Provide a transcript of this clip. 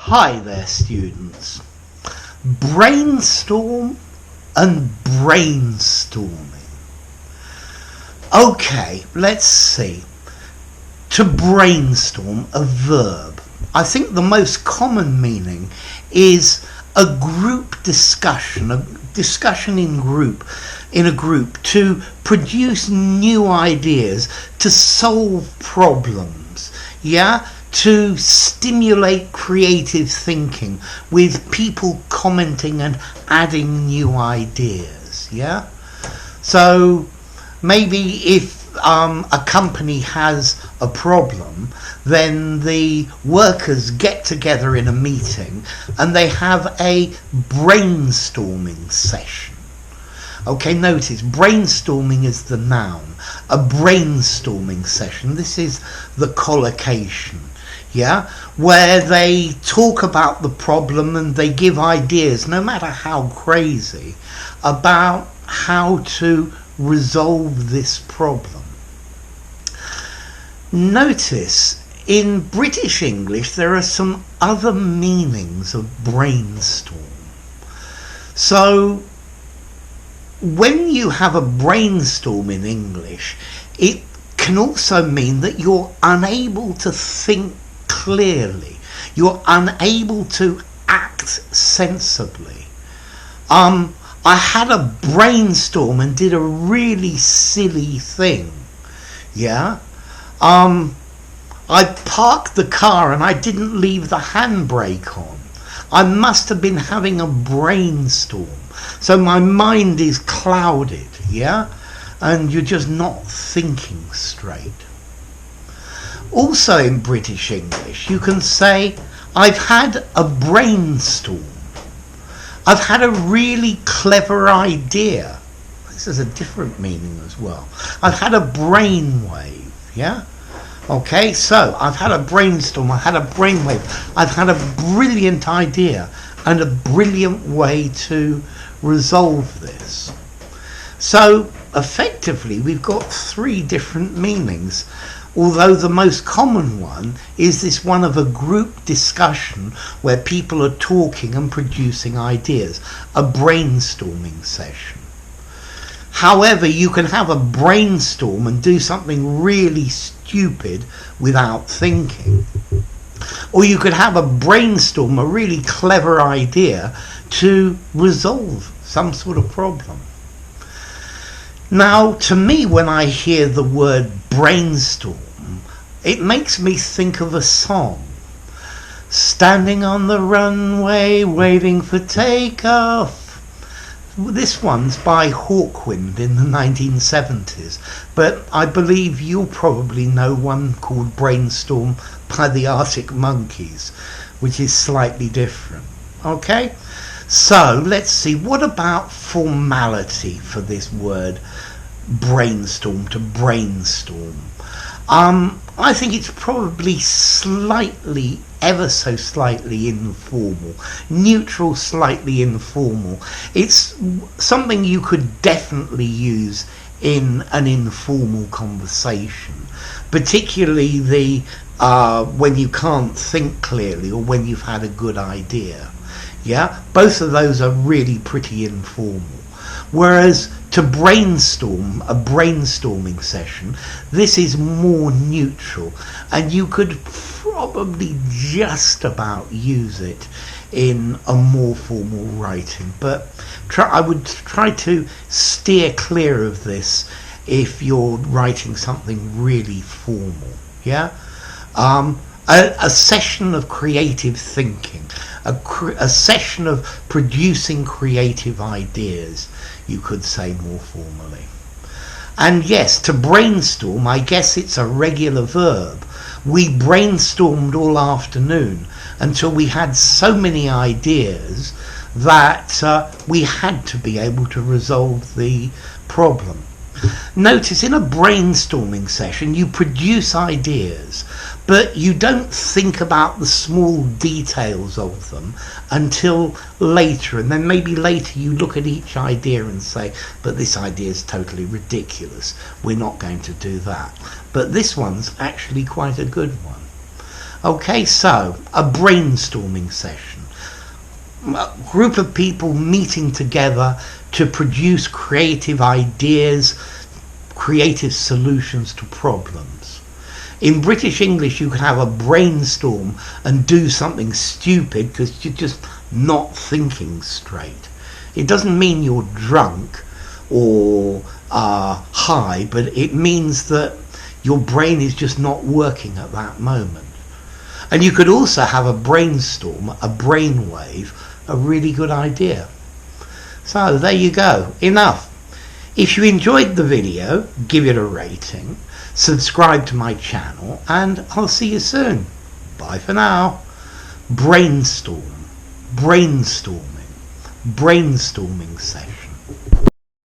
Hi there, students. Brainstorm and brainstorming. Okay, let's see. To brainstorm, a verb. I think the most common meaning is a group discussion, a discussion in a group to produce new ideas, to solve problems, to stimulate creative thinking with people commenting and adding new ideas. So maybe if a company has a problem, then the workers get together in a meeting and they have a brainstorming session. Okay, notice brainstorming is the noun, a brainstorming session. This is the collocation, where they talk about the problem and they give ideas, no matter how crazy, about how to resolve this problem. Notice in British English there are some other meanings of brainstorm. So when you have a brainstorm in English, it can also mean that you're unable to think clearly. You're unable to act sensibly. I had a brainstorm and did a really silly thing. I parked the car and I didn't leave the handbrake on. I must have been having a brainstorm. So my mind is clouded, and you're just not thinking straight. Also in British English, you can say, I've had a brainstorm. I've had a really clever idea. This is a different meaning as well. I've had a brainwave, Okay, so I've had a brainstorm, I've had a brainwave, I've had a brilliant idea and a brilliant way to resolve this. So effectively we've got three different meanings, although the most common one is this one of a group discussion where people are talking and producing ideas, a brainstorming session. However, you can have a brainstorm and do something really stupid without thinking. Or you could have a brainstorm, a really clever idea to resolve some sort of problem. Now, to me, when I hear the word brainstorm, it makes me think of a song. Standing on the runway, waiting for takeoff. This one's by Hawkwind in the 1970s, but I believe you'll probably know one called Brainstorm by the Arctic Monkeys, which is slightly different. Okay? So let's see, what about formality for this word brainstorm, to brainstorm? I think it's probably slightly, ever so slightly informal, neutral, slightly informal. It's something you could definitely use in an informal conversation, particularly when you can't think clearly or when you've had a good idea. Both of those are really pretty informal. Whereas to brainstorm, a brainstorming session, this is more neutral, and you could probably just about use it in a more formal writing. But I would try to steer clear of this if you're writing something really formal. A session of creative thinking, a session of producing creative ideas, you could say more formally. And yes, to brainstorm, I guess it's a regular verb. We brainstormed all afternoon until we had so many ideas that we had to be able to resolve the problem. Notice in a brainstorming session you produce ideas, but you don't think about the small details of them until later, and then maybe later you look at each idea and say, but this idea is totally ridiculous, we're not going to do that. But this one's actually quite a good one. Okay, so a brainstorming session. A group of people meeting together to produce creative ideas, creative solutions to problems. In British English, you can have a brainstorm and do something stupid because you're just not thinking straight. It doesn't mean you're drunk or high, but it means that your brain is just not working at that moment. And you could also have a brainstorm, a brainwave, a really good idea. So there you go, enough. If you enjoyed the video, give it a rating, subscribe to my channel, and I'll see you soon. Bye for now. Brainstorm, brainstorming session.